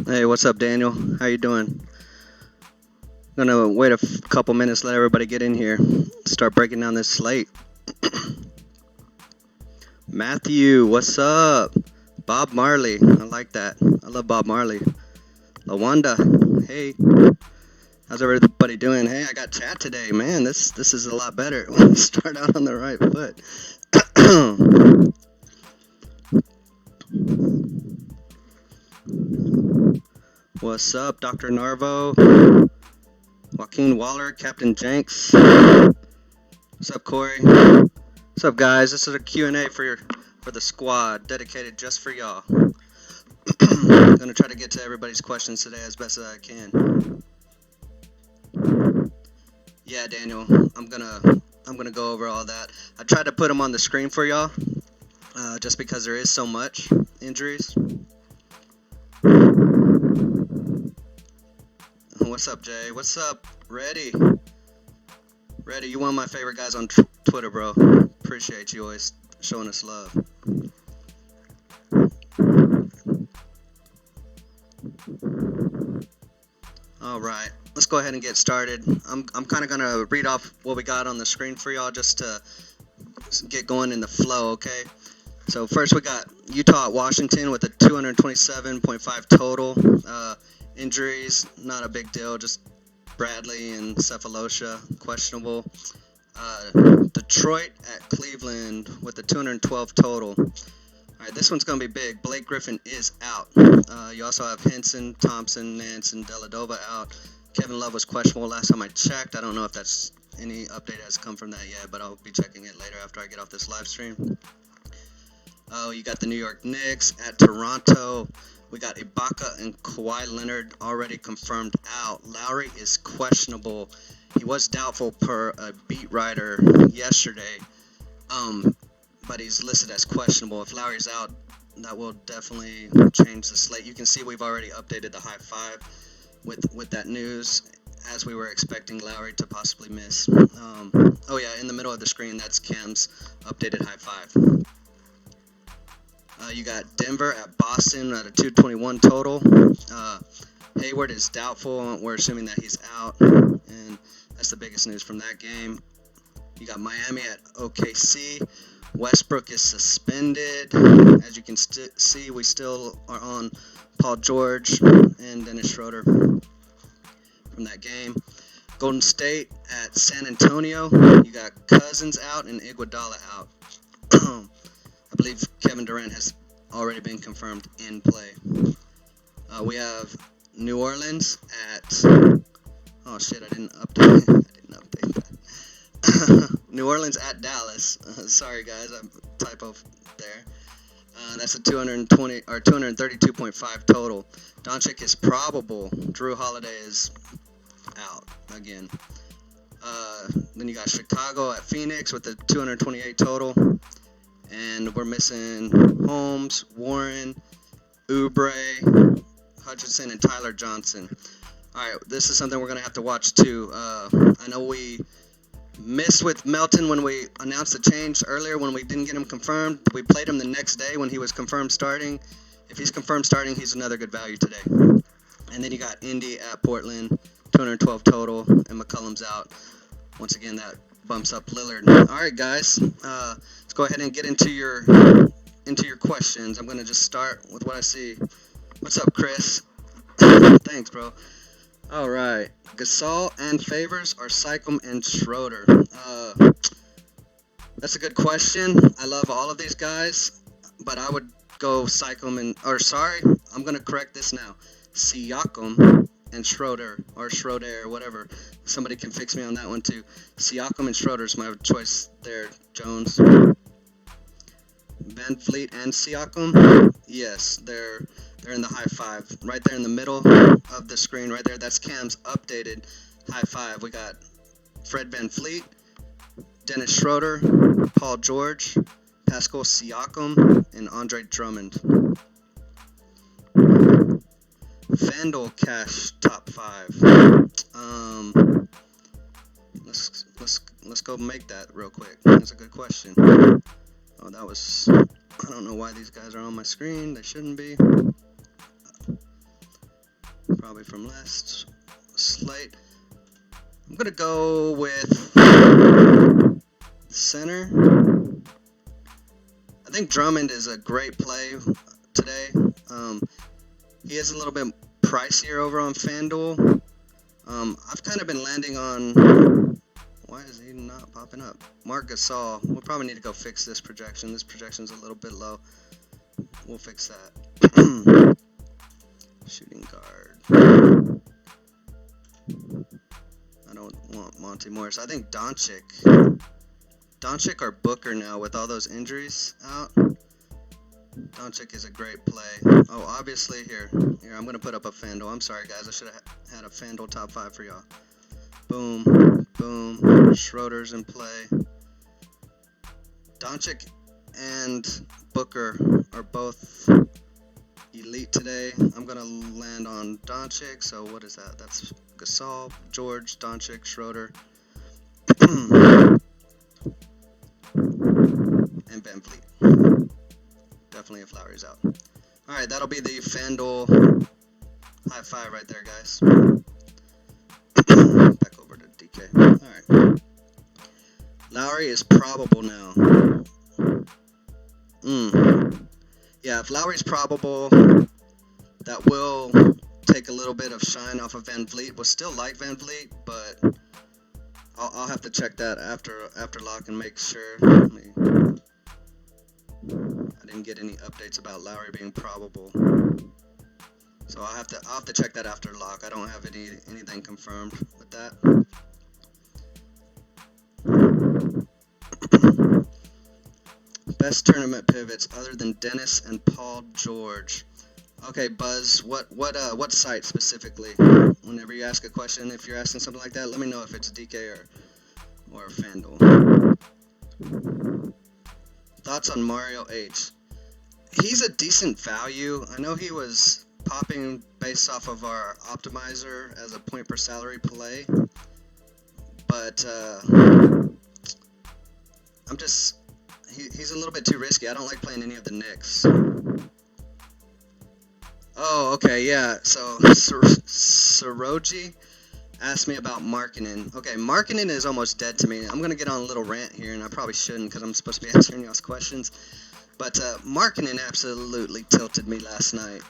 Hey, what's up, Daniel? How you doing? Gonna wait a couple minutes, let everybody get in here. Start breaking down this slate. Matthew, what's up? Bob Marley, I like that. I love Bob Marley. Lawanda, hey, how's everybody doing? Hey, I got chat today, man. This is a lot better. Start out on the right foot. What's up, Dr. Narvo? Joaquin Waller, Captain Jenks. What's up, Corey? What's up, guys? This is a Q&A for the squad, dedicated just for y'all. Gonna try to get to everybody's questions today as best as I can. Yeah, Daniel, I'm gonna go over all that. I tried to put them on the screen for y'all, just because there is so much injuries. What's up, Jay? What's up, Reddy? Reddy, you one of my favorite guys on Twitter, bro. Appreciate you always showing us love. All right, let's go ahead and get started. I'm kind of gonna read off what we got on the screen for y'all just to get going in the flow, okay? So first we got Utah at Washington with a 227.5 total. Injuries, not a big deal, just Bradley and Cephalosha, questionable. Detroit at Cleveland with a 212 total. All right, this one's going to be big. Blake Griffin is out. You also have Henson, Thompson, Nance, and Deladova out. Kevin Love was questionable last time I checked. I don't know if that's any update has come from that yet, but I'll be checking it later after I get off this live stream. Oh, you got the New York Knicks at Toronto. We got Ibaka and Kawhi Leonard already confirmed out. Lowry is questionable. He was doubtful per a beat writer yesterday, but he's listed as questionable. If Lowry's out, that will definitely change the slate. You can see we've already updated the high five with that news, as we were expecting Lowry to possibly miss. Oh yeah, in the middle of the screen, that's Cam's updated high five. You got Denver at Boston at a 221 total. Hayward is doubtful. We're assuming that he's out, and that's the biggest news from that game. You got Miami at OKC. Westbrook is suspended. As you can see, we still are on Paul George and Dennis Schroeder from that game. Golden State at San Antonio. You got Cousins out and Iguodala out. I believe Kevin Durant has already been confirmed in play. We have New Orleans at... Oh shit, I didn't update that. New Orleans at Dallas. Sorry guys, I typo there. That's a 220 or 232.5 total. Doncic is probable. Drew Holiday is out again. Then you got Chicago at Phoenix with a 228 total. And we're missing Holmes, Warren, Oubre, Hutchinson, and Tyler Johnson. All right, this is something we're going to have to watch too. I know we missed with Melton when we announced the change earlier when we didn't get him confirmed. We played him the next day when he was confirmed starting. If he's confirmed starting, he's another good value today. And then you got Indy at Portland, 212 total, and McCollum's out. Once again, that bumps up Lillard. All right, guys. Let's go ahead and get into your questions. I'm gonna just start with what I see. What's up, Chris? Thanks, bro. All right, Gasol and Favors or Sycam and Schroeder? That's a good question. I love all of these guys, but I would go Sycam and I'm gonna correct this now. Siakam and Schroeder or Schroeder, whatever. Somebody can fix me on that one too. Siakam and Schroeder's my choice there, Jones. Van Fleet and Siakam? Yes, they're in the high five. Right there in the middle of the screen, right there. That's Cam's updated high five. We got Fred Van Fleet, Dennis Schroeder, Paul George, Pascal Siakam, and Andre Drummond. Fanduel cash top 5. Let's go make that real quick. That's a good question. Oh, that was... I don't know why these guys are on my screen. They shouldn't be. probably from last slate. I'm going to go with center. I think Drummond is a great play today. He is a little bit pricier over on Fanduel. I've kind of been landing on... Why is he not popping up? Marc Gasol. We'll probably need to go fix this projection. This projection's a little bit low. We'll fix that. Shooting guard. I don't want Monty Morris. I think Doncic or Booker now with all those injuries out. Doncic is a great play. Oh, obviously, here, I'm going to put up a Fanduel. I'm sorry, guys. I should have had a Fanduel top 5 for y'all. Boom, boom. Schroeder's in play. Doncic and Booker are both elite today. I'm going to land on Doncic. So what is that? That's Gasol, George, Doncic, Schroeder. And Van Vliet. Definitely if Lowry's out. Alright, that'll be the FanDuel high five right there, guys. Back over to DK. Alright. Lowry is probable now. Yeah, if Lowry's probable, that will take a little bit of shine off of Van Vliet. We'll still like Van Vliet, but I'll have to check that after lock and make sure. I didn't get any updates about Lowry being probable, so I'll have to check that after lock. I don't have anything confirmed with that. Best tournament pivots other than Dennis and Paul George. Okay, Buzz, what site specifically? Whenever you ask a question, if you're asking something like that, let me know if it's DK or FanDuel. Thoughts on Mario H? He's a decent value. I know he was popping based off of our optimizer as a point per salary play, but he's a little bit too risky. I don't like playing any of the Knicks. Oh, okay, yeah. So Soroji asked me about Markkanen. Okay, Markkanen is almost dead to me. I'm going to get on a little rant here, and I probably shouldn't because I'm supposed to be answering y'all's questions. But Markkanen absolutely tilted me last night.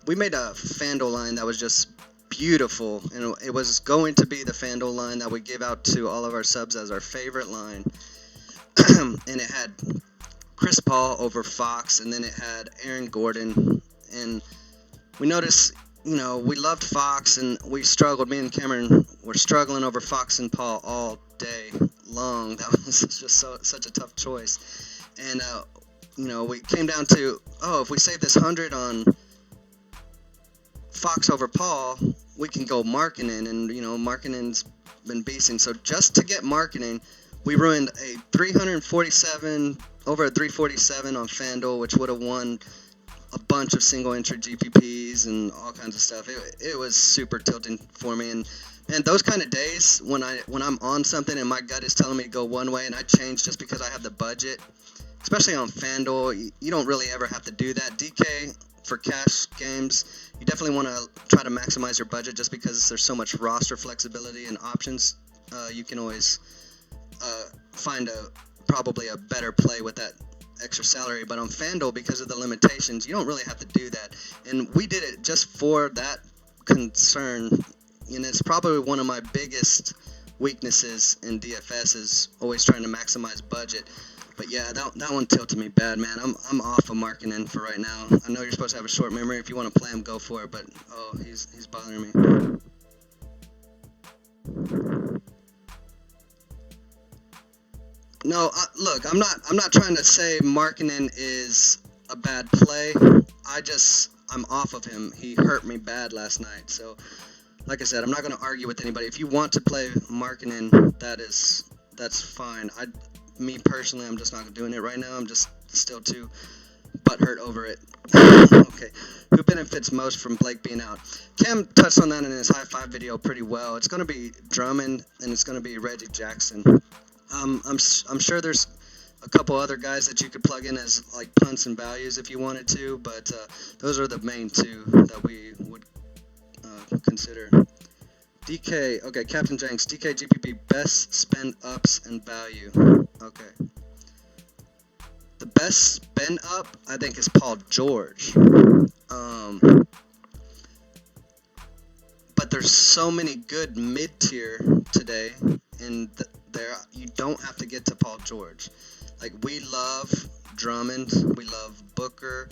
We made a FanDuel line that was just beautiful, and it was going to be the FanDuel line that we give out to all of our subs as our favorite line. And it had Chris Paul over Fox, and then it had Aaron Gordon. And we noticed, we loved Fox, and we struggled. Me and Cameron were struggling over Fox and Paul all day long. That was just such a tough choice. And, we came down to, if we save this 100 on Fox over Paul, we can go Markkanen. And, Markkanen's been beasting. So just to get Markkanen, we ruined a 347, over a 347 on FanDuel, which would have won a bunch of single entry GPPs and all kinds of stuff. It was super tilting for me, and those kind of days when I'm on something and my gut is telling me to go one way and I change just because I have the budget, especially on FanDuel, you don't really ever have to do that. DK for cash games, you definitely want to try to maximize your budget just because there's so much roster flexibility and options. You can always find probably a better play with that extra salary, but on FanDuel, because of the limitations, you don't really have to do that. And we did it just for that concern, and it's probably one of my biggest weaknesses in DFS is always trying to maximize budget. But yeah, that one tilted me bad, man. I'm off of Markkanen for right now. I know you're supposed to have a short memory. If you want to play him, go for it, but he's bothering me. No, look, I'm not trying to say Markkanen is a bad play. I'm off of him. He hurt me bad last night. So, like I said, I'm not going to argue with anybody. If you want to play Markkanen, that's fine. Me personally, I'm just not doing it right now. I'm just still too butthurt over it. Okay, who benefits most from Blake being out? Cam touched on that in his high five video pretty well. It's going to be Drummond and it's going to be Reggie Jackson. I'm sure there's a couple other guys that you could plug in as like punts and values if you wanted to, but those are the main two that we would consider. DK, okay, Captain Jenks, DK GPP, best spend ups and value. Okay. The best spend up, I think, is Paul George. But there's so many good mid-tier today, and there you don't have to get to Paul George. Like, we love Drummond, we love Booker,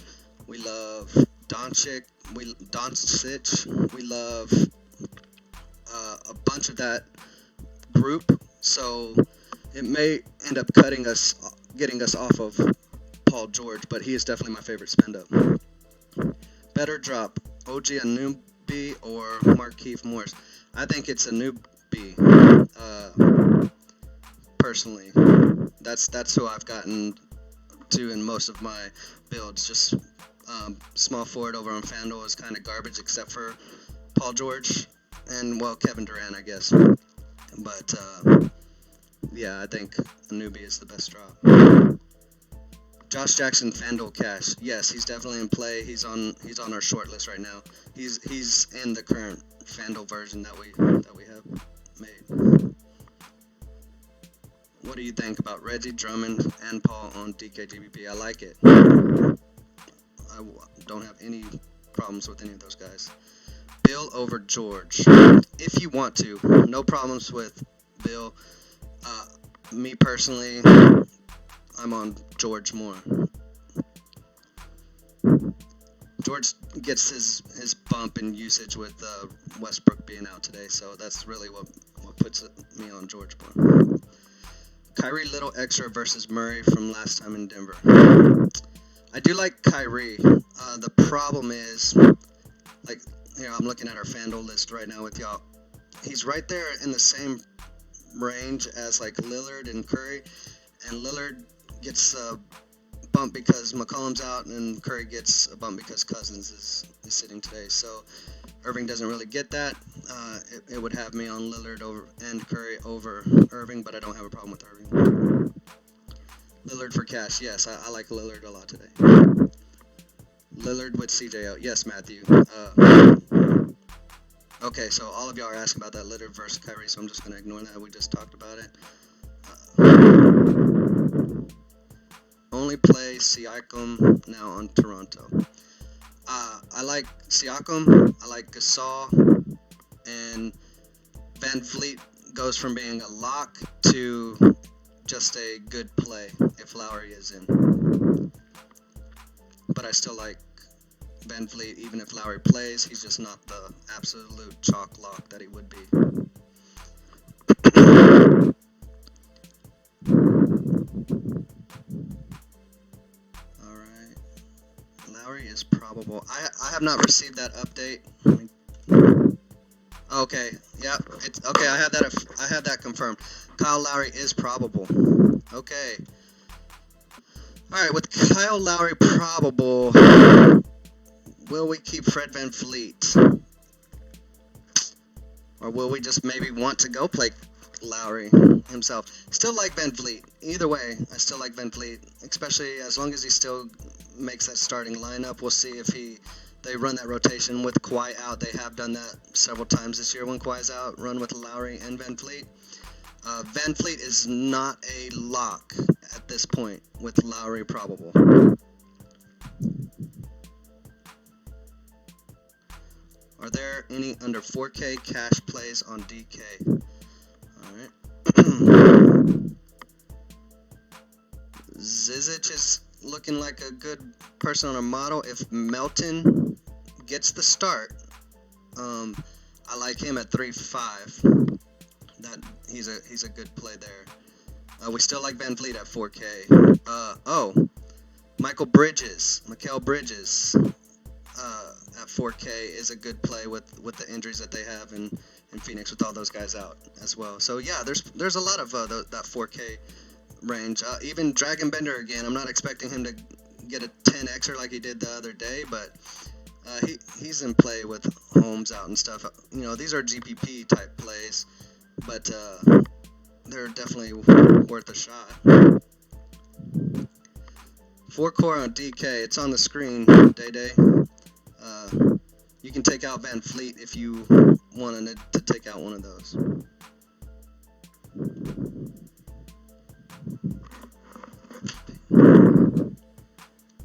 we love Doncic, we love a bunch of that group. So it may end up getting us off of Paul George, but he is definitely my favorite spend up. Better drop, OG Anunoby or Markieff Morris? I think it's Anunoby. Personally, that's who I've gotten to in most of my builds. Just small forward over on Fanduel is kind of garbage, except for Paul George and, well, Kevin Durant, I guess. But yeah, I think Anunoby is the best drop. Josh Jackson, Fanduel Cash. Yes, he's definitely in play. He's on our short list right now. He's in the current Fanduel version that we have made. What do you think about Reggie, Drummond, and Paul on DKGBP? I like it. I don't have any problems with any of those guys. Bill over George. If you want to, no problems with Bill. Me personally, I'm on George more. George gets his bump in usage with Westbrook being out today, so that's really what puts me on George more. Kyrie Little extra versus Murray from last time in Denver. I do like Kyrie. The problem is, like, I'm looking at our Fanduel list right now with y'all. He's right there in the same range as like Lillard and Curry, and Lillard gets a bump because McCollum's out, and Curry gets a bump because Cousins is sitting today. So Irving doesn't really get that. It would have me on Lillard and Curry over Irving, but I don't have a problem with Irving. Lillard for cash. Yes, I like Lillard a lot today. Lillard with CJ out. Yes, Matthew. Okay, so all of y'all are asking about that Lillard versus Kyrie, so I'm just going to ignore that. We just talked about it. Only play Siakam now on Toronto. I like Siakam, I like Gasol, and Van Vliet goes from being a lock to just a good play if Lowry is in. But I still like Van Vliet, even if Lowry plays. He's just not the absolute chalk lock that he would be. Alright. Lowry is probable. I have not received that update. Okay, yeah, it's okay. I have that confirmed. Kyle Lowry is probable. Okay. All right, with Kyle Lowry probable, will we keep Fred VanVleet, or will we just maybe want to go play Lowry himself? Still like VanVleet. Either way, I still like VanVleet, especially as long as he still makes that starting lineup. We'll see if they run that rotation with Kawhi out. They have done that several times this year when Kawhi's out, run with Lowry and VanVleet. VanVleet is not a lock at this point with Lowry probable. Are there any under 4K cash plays on DK? Alright. Zizic is looking like a good person on a model. If Melton gets the start, I like him at 3.5. That he's a good play there. We still like VanVleet at 4K. Mikal Bridges at 4K is a good play with the injuries that they have in Phoenix with all those guys out as well. So yeah, there's a lot of that 4K range. Even Dragon Bender again. I'm not expecting him to get a 10x'er like he did the other day, but he's in play with Holmes out and stuff. These are GPP type plays, but they're definitely worth a shot. 4 core on DK. It's on the screen, Day. You can take out Van Fleet if you wanted to take out one of those.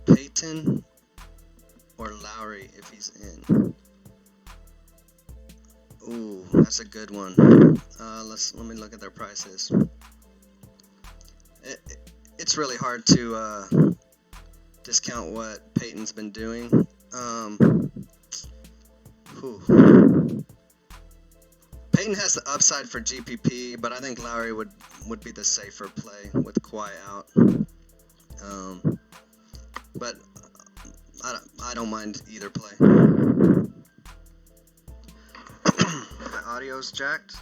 Peyton or Lowry if he's in. Ooh, that's a good one. Let me look at their prices. It's really hard to discount what Peyton's been doing. Peyton has the upside for GPP, but I think Lowry would be the safer play with Kawhi out. But I don't mind either play. My audio's jacked.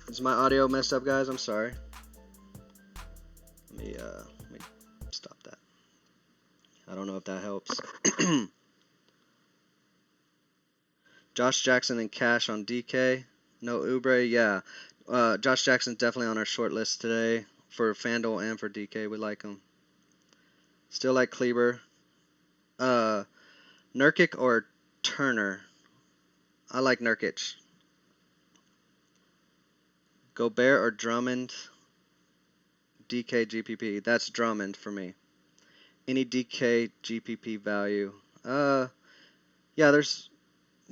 Is my audio messed up, guys? I'm sorry. Let me stop that. I don't know if that helps. Josh Jackson and Cash on DK. No Oubre, yeah. Josh Jackson's definitely on our short list today for Fanduel and for DK. We like him. Still like Kleber. Nurkic or Turner? I like Nurkic. Gobert or Drummond? DK GPP. That's Drummond for me. Any DK GPP value? Yeah, there's.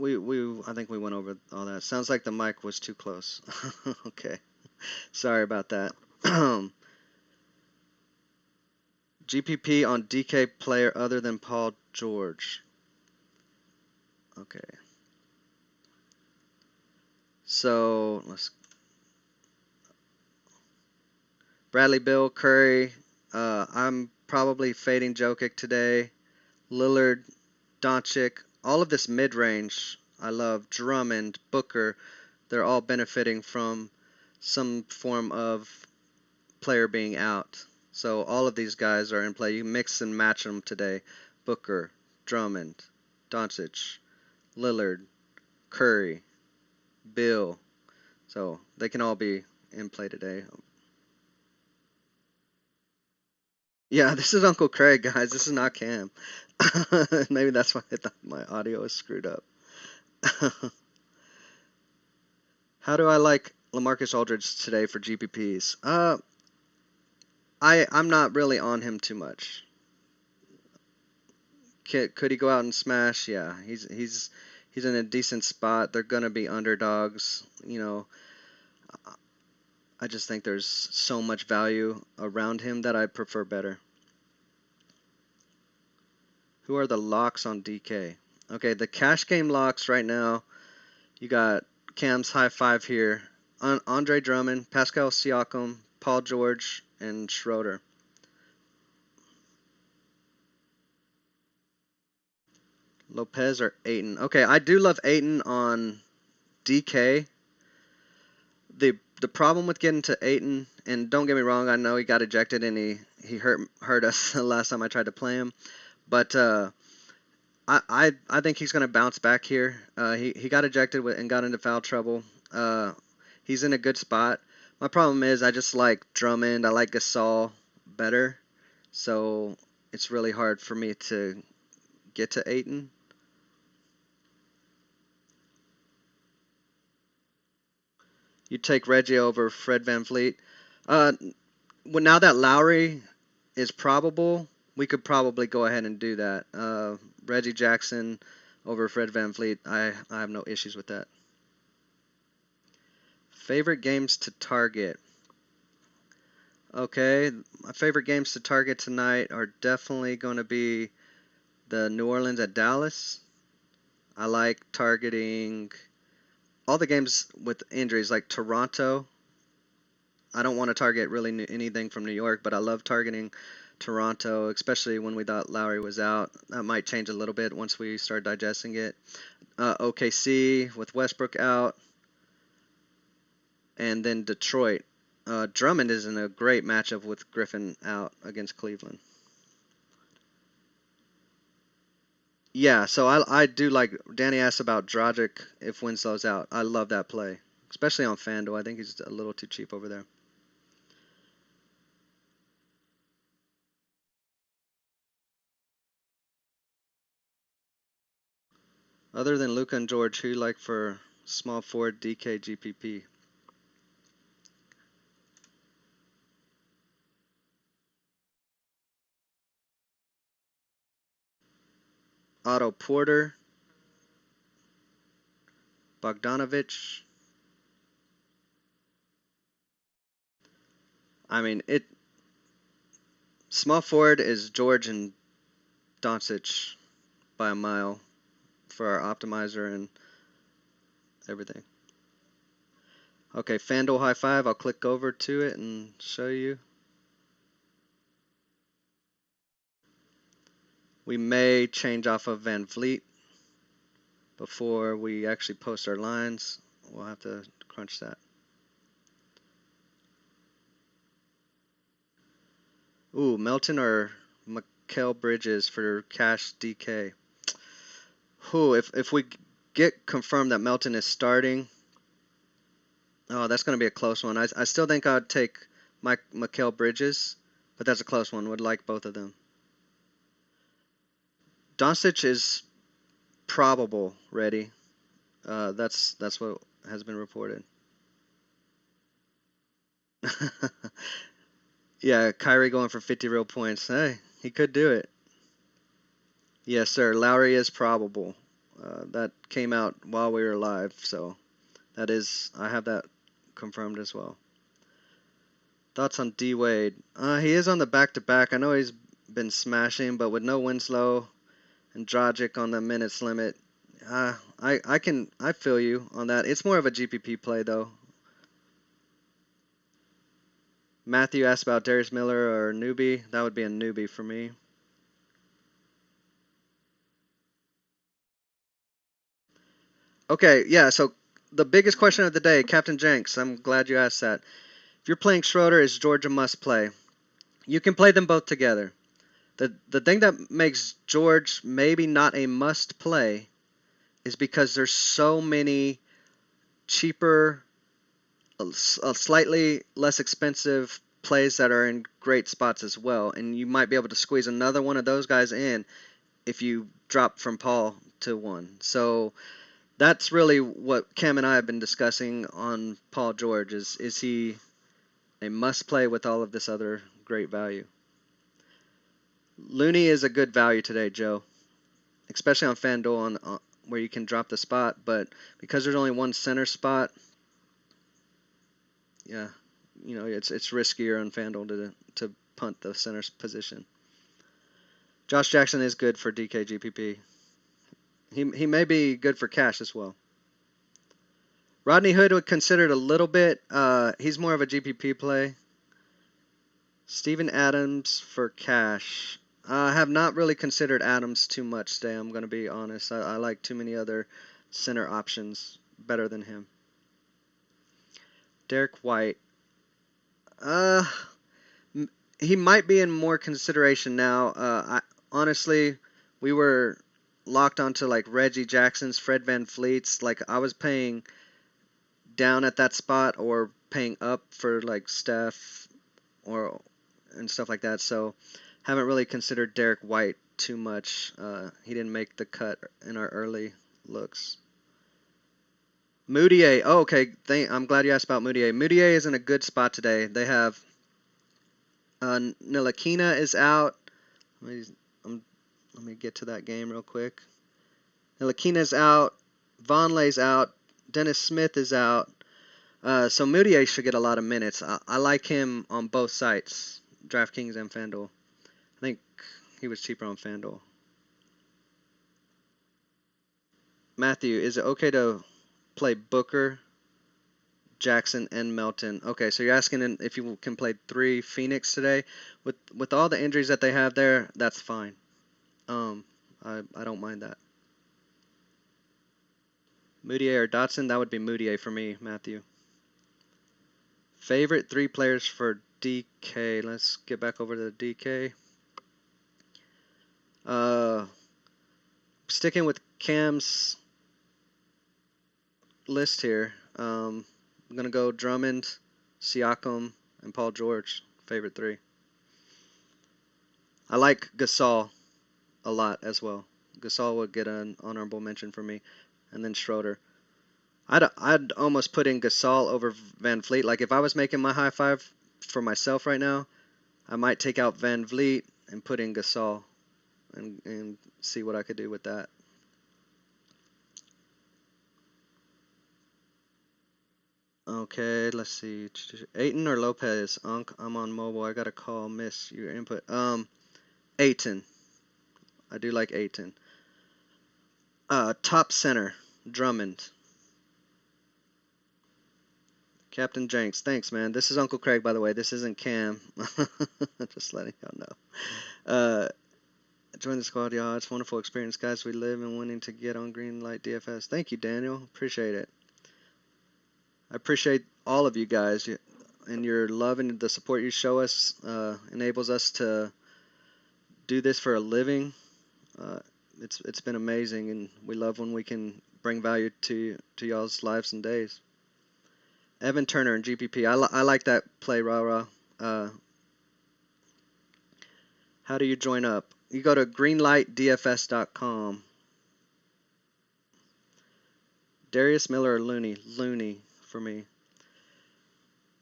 I think we went over all that. Sounds like the mic was too close. Okay. Sorry about that. GPP on DK player other than Paul George. Okay. So, Bradley Beal, Curry. I'm probably fading Jokic today. Lillard, Doncic. All of this mid-range, I love. Drummond, Booker, they're all benefiting from some form of player being out. So all of these guys are in play. You mix and match them today. Booker, Drummond, Doncic, Lillard, Curry, Bill. So they can all be in play today. Yeah, this is Uncle Craig, guys. This is not Cam. Maybe that's why I thought my audio is screwed up. How do I like LaMarcus Aldridge today for GPPs? I'm not really on him too much. Could he go out and smash? Yeah, he's in a decent spot. They're gonna be underdogs. I just think there's so much value around him that I prefer better. Who are the locks on DK? Okay, the cash game locks right now. You got Cam's high five here. Andre Drummond, Pascal Siakam, Paul George, and Schroeder. Lopez or Ayton. Okay, I do love Ayton on DK. The problem with getting to Ayton, and don't get me wrong, I know he got ejected and he hurt us the last time I tried to play him, but I think he's going to bounce back here. He got ejected and got into foul trouble. He's in a good spot. My problem is I just like Drummond. I like Gasol better, so it's really hard for me to get to Ayton. You take Reggie over Fred VanVleet. Now that Lowry is probable, we could probably go ahead and do that. Reggie Jackson over Fred VanVleet. I have no issues with that. Favorite games to target. Okay, my favorite games to target tonight are definitely going to be the New Orleans at Dallas. I like targeting all the games with injuries, like Toronto. I don't want to target really anything from New York, but I love targeting Toronto, especially when we thought Lowry was out. That might change a little bit once we start digesting it. OKC with Westbrook out. And then Detroit. Drummond is in a great matchup with Griffin out against Cleveland. Yeah, so I do like, Danny asked about Dragic if Winslow's out. I love that play, especially on FanDuel. I think he's a little too cheap over there. Other than Luka and George, who you like for small forward DK GPP? Otto Porter, Bogdanovich. I mean, small forward is George and Doncic by a mile for our optimizer and everything. Okay, Fanduel high five. I'll click over to it and show you. We may change off of Van Vliet before we actually post our lines. We'll have to crunch that. Ooh, Melton or Mikal Bridges for cash DK. Ooh, if we get confirmed that Melton is starting, oh, that's going to be a close one. I still think I'd take Mikal Bridges, but that's a close one. Would like both of them. Doncic is probable ready. That's what has been reported. Yeah, Kyrie going for 50 real points. Hey, he could do it. Yes, sir. Lowry is probable. That came out while we were live, so I have that confirmed as well. Thoughts on D Wade? He is on the back-to-back. I know he's been smashing, but with no Winslow and Dragic on the minutes limit, I feel you on that. It's more of a GPP play though. Matthew asked about Darius Miller or newbie. That would be a newbie for me. Okay, yeah. So the biggest question of the day, Captain Jenks. I'm glad you asked that. If you're playing Schroeder, is George a must play? You can play them both together. The thing that makes George maybe not a must play is because there's so many cheaper, slightly less expensive plays that are in great spots as well, and you might be able to squeeze another one of those guys in if you drop from Paul to one. So that's really what Cam and I have been discussing on Paul George. Is he a must play with all of this other great value? Looney is a good value today, Joe, especially on FanDuel where you can drop the spot, but because there's only one center spot, yeah, it's riskier on FanDuel to punt the center's position. Josh Jackson is good for DK GPP. He may be good for cash as well. Rodney Hood would consider it a little bit. He's more of a GPP play. Steven Adams for cash. I have not really considered Adams too much today, I'm going to be honest. I like too many other center options better than him. Derek White. He might be in more consideration now. Honestly, we were locked onto like Reggie Jackson's, Fred VanVleet's. Like I was paying down at that spot or paying up for like Steph and stuff like that. So haven't really considered Derek White too much. He didn't make the cut in our early looks. Moutier. Oh, okay. I'm glad you asked about Moutier. Moutier is in a good spot today. They have Ntilikina is out. Let me get to that game real quick. Ntilikina's out. Vonleh's out. Dennis Smith is out. So Moutier should get a lot of minutes. I like him on both sites, Draftkings and Fanduel. I think he was cheaper on Fanduel. Matthew, is it okay to play Booker, Jackson, and Melton? Okay, so you're asking if you can play 3 Phoenix today. With all the injuries that they have there, that's fine. I don't mind that. Moutier or Dotson? That would be Moutier for me, Matthew. Favorite 3 players for DK. Let's get back over to the DK. Sticking with Cam's list here. I'm going to go Drummond, Siakam, and Paul George. Favorite 3. I like Gasol a lot as well. Gasol would get an honorable mention for me, and then Schroeder. I'd almost put in Gasol over Van Vliet. Like if I was making my high five for myself right now, I might take out Van Vliet and put in Gasol, and see what I could do with that. Okay, let's see. Aiton or Lopez? I'm on mobile. I gotta call. Miss your input. Aiton. I do like Aiton. Top center, Drummond. Captain Jenks. Thanks, man. This is Uncle Craig, by the way. This isn't Cam. Just letting y'all know. Join the squad, y'all. It's a wonderful experience, guys. We live and wanting to get on Green Light DFS. Thank you, Daniel. Appreciate it. I appreciate all of you guys and your love and the support you show us. Enables us to do this for a living. It's been amazing, and we love when we can bring value to y'all's lives and days. Evan Turner and GPP. I like that play, rah. How do you join up? You go to greenlightdfs.com. Darius Miller or Looney? Looney for me.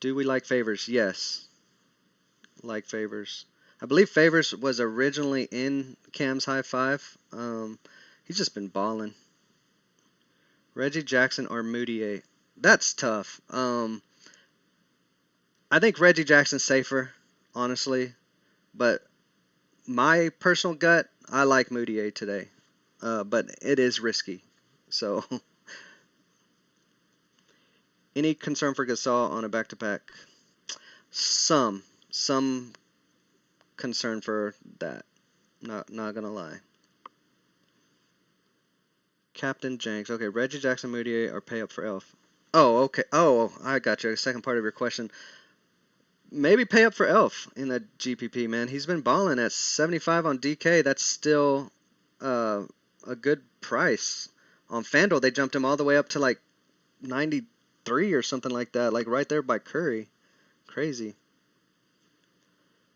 Do we like Favors? Yes. Like Favors. I believe Favors was originally in Cam's high five. He's just been balling. Reggie Jackson or Moutier? That's tough. I think Reggie Jackson's safer, honestly. But my personal gut, I like Moutier today. But it is risky. So, any concern for Gasol on a back-to-back? Some concern for that. Not gonna lie. Captain Jenks. Okay, Reggie Jackson, Moutier, or pay up for Elf? Oh, okay. Oh, I got you. Second part of your question. Maybe pay up for Elf in the GPP, man. He's been balling at 75 on DK. That's still a good price. On Fanduel, they jumped him all the way up to like 93 or something like that, like right there by Curry. Crazy.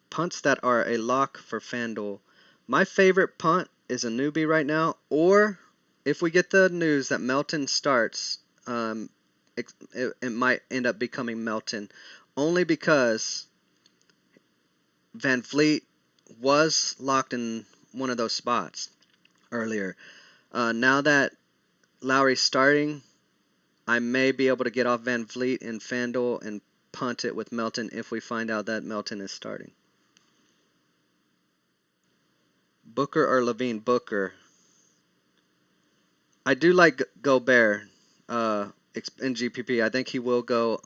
Punts that are a lock for Fanduel. My favorite punt is a newbie right now, or if we get the news that Melton starts, it might end up becoming Melton, only because Van Vliet was locked in one of those spots earlier. Now that Lowry's starting, I may be able to get off Van Vliet in Fanduel and punt it with Melton if we find out that Melton is starting. Booker or Levine? Booker. I do like Gobert in GPP. I think he will go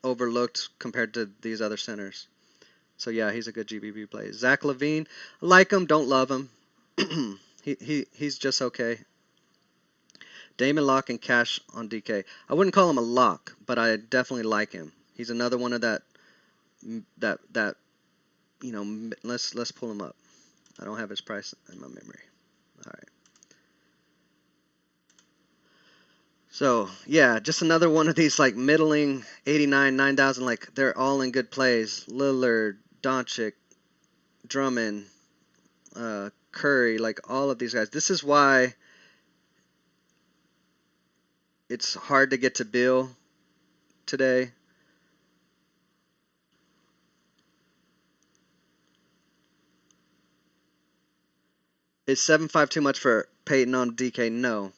overlooked compared to these other centers. So yeah, he's a good GPP play. Zach LaVine, like him, don't love him. He's just okay. Damon Lock and Cash on DK. I wouldn't call him a lock, but I definitely like him. He's another one of that. Let's pull him up. I don't have his price in my memory. All right. So, yeah, just another one of these, like, middling 89, 9,000, like, they're all in good plays. Lillard, Doncic, Drummond, Curry, like, all of these guys. This is why it's hard to get to Bill today. Is 7.5 too much for Peyton on DK? No.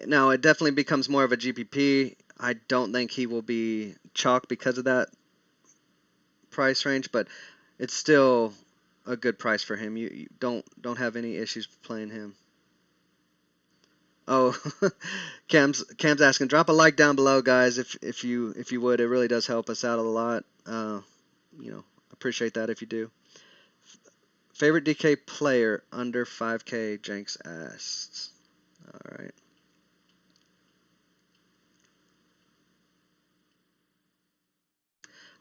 Now, it definitely becomes more of a GPP. I don't think he will be chalk because of that price range, but it's still a good price for him. You don't have any issues playing him. Oh, Cam's asking, drop a like down below, guys, if you would. It really does help us out a lot. Appreciate that if you do. Favorite DK player under 5K? Jenks asked. All right.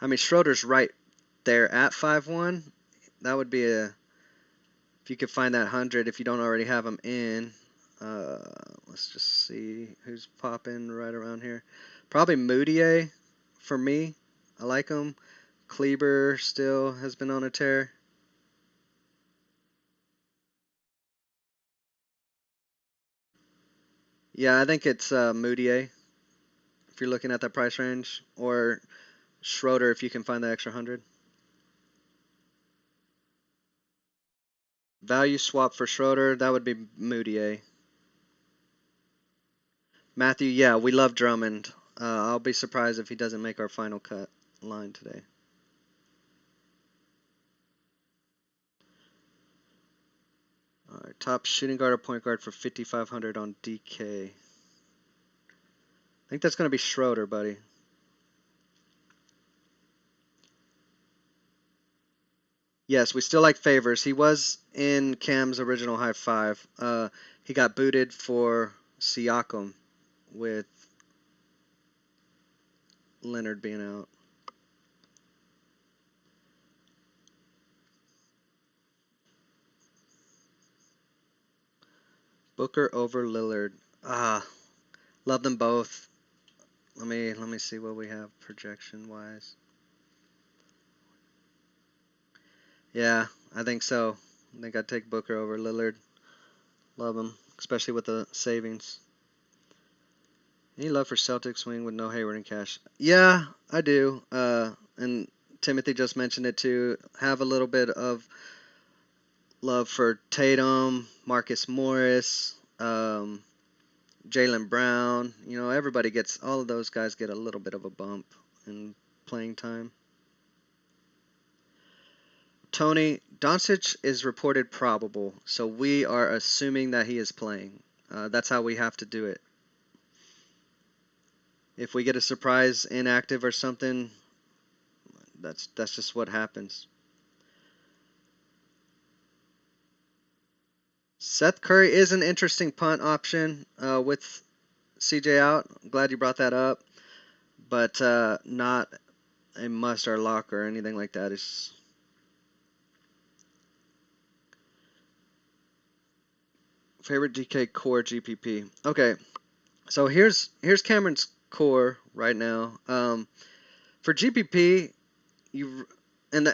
I mean, Schroeder's right there at 5'1". That would be if you could find that 100 if you don't already have him in. Let's just see who's popping right around here. Probably Moutier for me. I like him. Kleber still has been on a tear. Yeah, I think it's Moutier if you're looking at that price range, or Schroeder if you can find the extra 100. Value swap for Schroeder, that would be Moutier. Matthew, yeah, we love Drummond. I'll be surprised if he doesn't make our final cut line today. All right, top shooting guard or point guard for 5,500 on DK. I think that's going to be Schroeder, buddy. Yes, we still like Favors. He was in Cam's original high five. He got booted for Siakam with Leonard being out. Booker over Lillard. Love them both. Let me see what we have projection wise. Yeah, I think so. I think I'd take Booker over Lillard. Love him, especially with the savings. Any love for Celtics wing with no Hayward and Cash? Yeah, I do. And Timothy just mentioned it too. Have a little bit of love for Tatum, Marcus Morris, Jaylen Brown. You know, everybody gets, all of those guys get a little bit of a bump in playing time. Tony, Doncic is reported probable, so we are assuming that he is playing. That's how we have to do it. If we get a surprise inactive or something, that's just what happens. Seth Curry is an interesting punt option with CJ out. I'm glad you brought that up, but not a must or lock or anything like that. It's favorite DK core GPP. Okay, so here's Cameron's core right now. For GPP, you and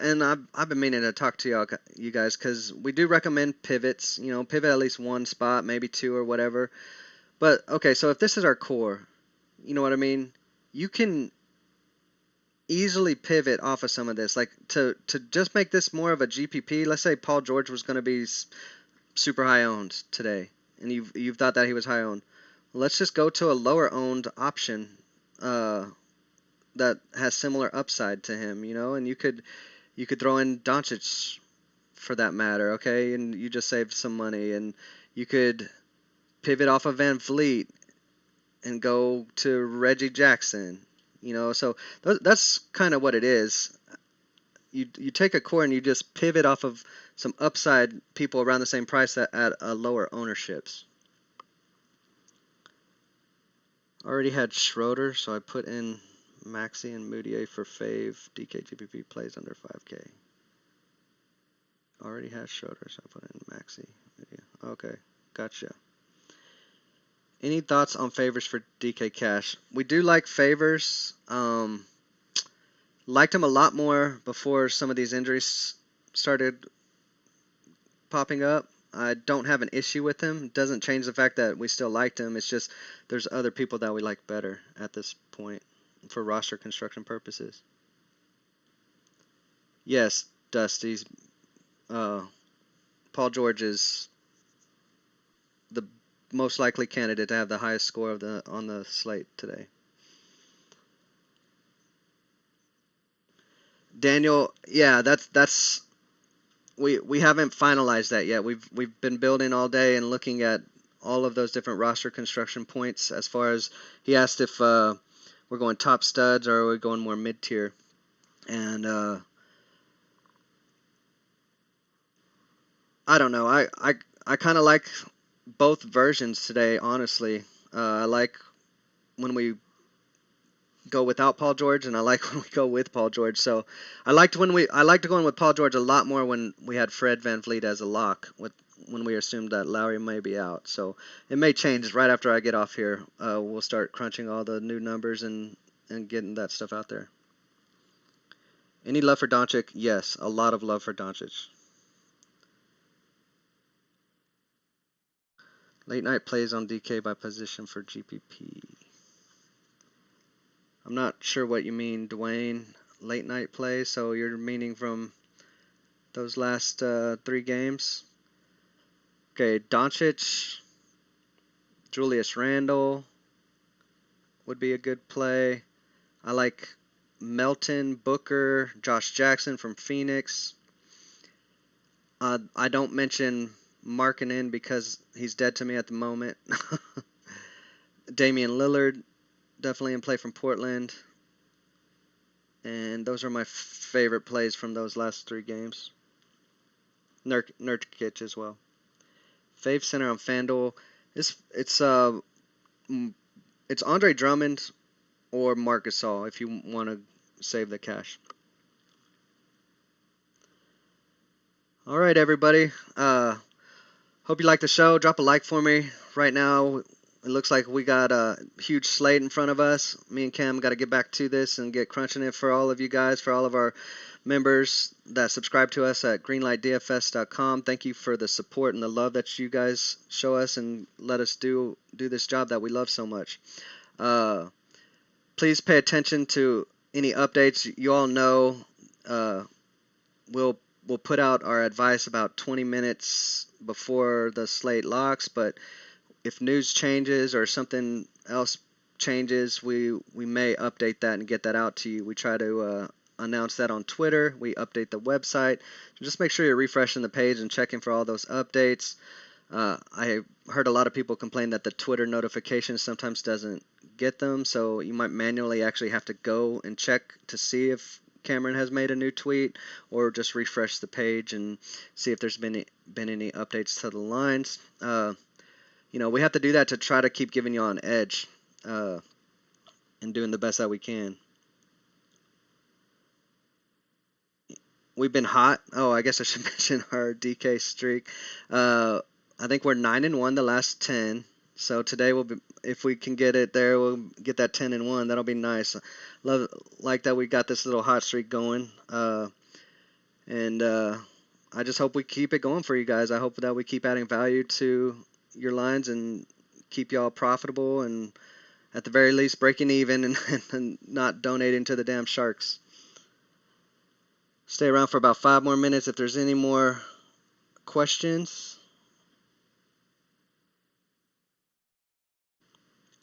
I've been meaning to talk to you guys because we do recommend pivots. You know, pivot at least one spot, maybe two or whatever. But okay, so if this is our core, you know what I mean? You can easily pivot off of some of this, like to just make this more of a GPP. Let's say Paul George was going to be super high owned today, and you've thought that he was high owned. Let's just go to a lower owned option that has similar upside to him, you know, and you could throw in Doncic for that matter, okay, and you just saved some money, and you could pivot off of Van Vliet and go to Reggie Jackson, you know, so that's kind of what it is. You take a core and you just pivot off of some upside people around the same price at a lower ownerships. Already had Schroeder, so I put in Maxey and Moutier for Fave. DK GPP plays under 5K. Already had Schroeder, so I put in Maxey. Okay, gotcha. Any thoughts on favors for DK Cash? We do like favors. Liked him a lot more before some of these injuries started popping up. I don't have an issue with him. It doesn't change the fact that we still liked him. It's just there's other people that we like better at this point for roster construction purposes. Yes, Dusty's. Paul George is the most likely candidate to have the highest score on the slate today. Daniel, yeah, that's we haven't finalized that yet. We've been building all day and looking at all of those different roster construction points. As far as he asked if we're going top studs or are we going more mid tier, and I don't know. I kind of like both versions today. Honestly, I like when we go without Paul George, and I like when we go with Paul George. So I liked going with Paul George a lot more when we had Fred VanVleet as a lock when we assumed that Lowry may be out. So it may change right after I get off here. We'll start crunching all the new numbers and getting that stuff out there. Any love for Doncic? Yes, a lot of love for Doncic. Late night plays on DK by position for GPP. I'm not sure what you mean, Dwayne. Late night plays, so you're meaning from those last 3 games? Okay, Doncic, Julius Randle would be a good play. I like Melton, Booker, Josh Jackson from Phoenix. I don't mention Markkanen because he's dead to me at the moment. Damian Lillard, definitely in play from Portland. And those are my favorite plays from those last 3 games. Nurkic as well. Fave center on Fanduel. It's Andre Drummond or Marc Gasol if you want to save the cash. All right, everybody. Hope you like the show. Drop a like for me. Right now, it looks like we got a huge slate in front of us. Me and Cam got to get back to this and get crunching it for all of you guys, for all of our members that subscribe to us at greenlightdfs.com. Thank you for the support and the love that you guys show us and let us do this job that we love so much. Please pay attention to any updates. You all know we'll put out our advice about 20 minutes before the slate locks, but if news changes or something else changes, we may update that and get that out to you. We try to announce that on Twitter. We update the website. So just make sure you're refreshing the page and checking for all those updates. I heard a lot of people complain that the Twitter notification sometimes doesn't get them, so you might manually actually have to go and check to see if Cameron has made a new tweet, or just refresh the page and see if there's been any updates to the lines. We have to do that to try to keep giving you on edge and doing the best that we can. We've been hot. Oh, I guess I should mention our DK streak. I think we're 9-1 the last 10. So today if we can get it there, we'll get that 10-1. That'll be nice. Like that we got this little hot streak going. And I just hope we keep it going for you guys. I hope that we keep adding value to your lines and keep y'all profitable and at the very least breaking even and not donating to the damn Sharks. Stay around for about 5 more minutes if there's any more questions.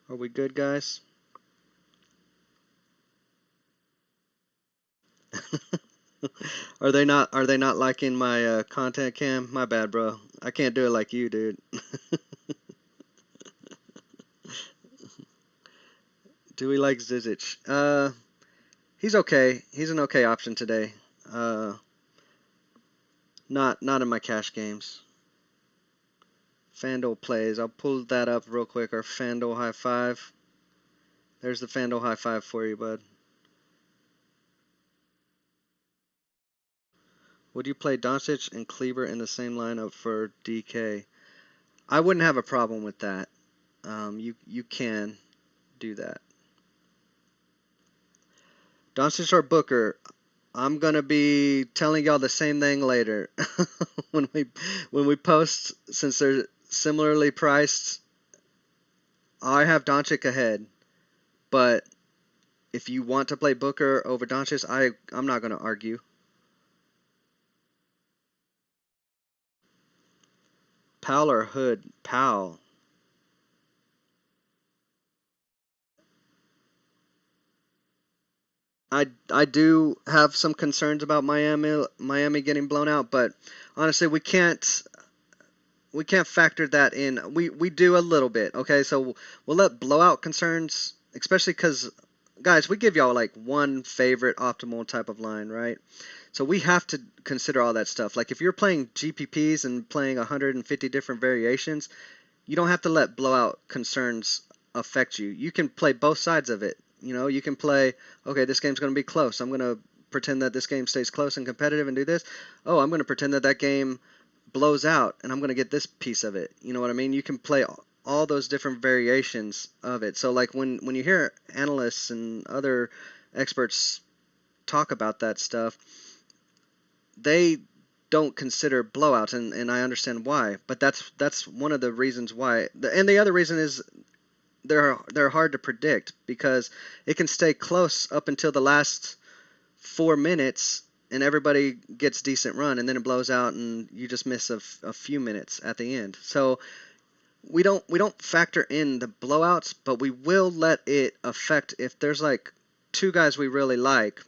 Are we good, guys? Are they not liking my content, Cam? My bad, bro. I can't do it like you, dude. Do we like Zizic? He's okay. He's an okay option today. Not in my cash games. Fanduel plays. I'll pull that up real quick. Our Fanduel high five. There's the Fanduel high five for you, bud. Would you play Doncic and Kleber in the same lineup for DK? I wouldn't have a problem with that. You can do that. Doncic or Booker? I'm gonna be telling y'all the same thing later when we post, since they're similarly priced. I have Doncic ahead, but if you want to play Booker over Doncic, I'm not gonna argue. Powell or Hood? Powell. I do have some concerns about Miami getting blown out, but honestly, we can't factor that in. We do a little bit, okay? So we'll let blowout concerns, especially because, guys, we give y'all like one favorite optimal type of line, right? So we have to consider all that stuff. Like if you're playing GPPs and playing 150 different variations, you don't have to let blowout concerns affect you. You can play both sides of it. You can play, okay, this game's going to be close. I'm going to pretend that this game stays close and competitive and do this. Oh, I'm going to pretend that game blows out and I'm going to get this piece of it. You know what I mean? You can play all those different variations of it. So like when you hear analysts and other experts talk about that stuff, they don't consider blowouts, and I understand why. But that's one of the reasons why. And the other reason is they're hard to predict because it can stay close up until the last 4 minutes, and everybody gets decent run, and then it blows out, and you just miss a few minutes at the end. So we don't factor in the blowouts, but we will let it affect if there's like two guys we really like,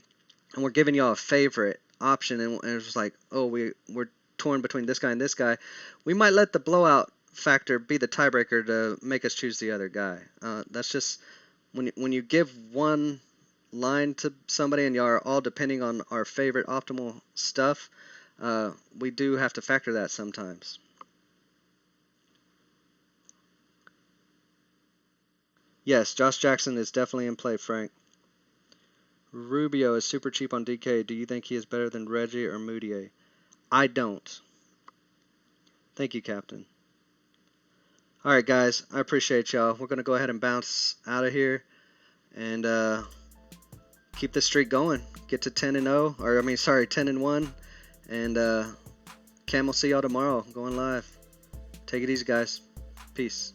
and we're giving y'all a favorite option, and it's like, oh, we're torn between this guy and this guy. We might let the blowout factor be the tiebreaker to make us choose the other guy. That's just when you give one line to somebody and y'all are all depending on our favorite optimal stuff, we do have to factor that sometimes. Yes, Josh Jackson is definitely in play, Frank. Rubio is super cheap on DK. Do you think he is better than Reggie or Moutier? I don't. Thank you, Captain. All right, guys. I appreciate y'all. We're going to go ahead and bounce out of here and keep the streak going. Get to 10-0, or I mean, sorry, 10-1. And Cam will see y'all tomorrow going live. Take it easy, guys. Peace.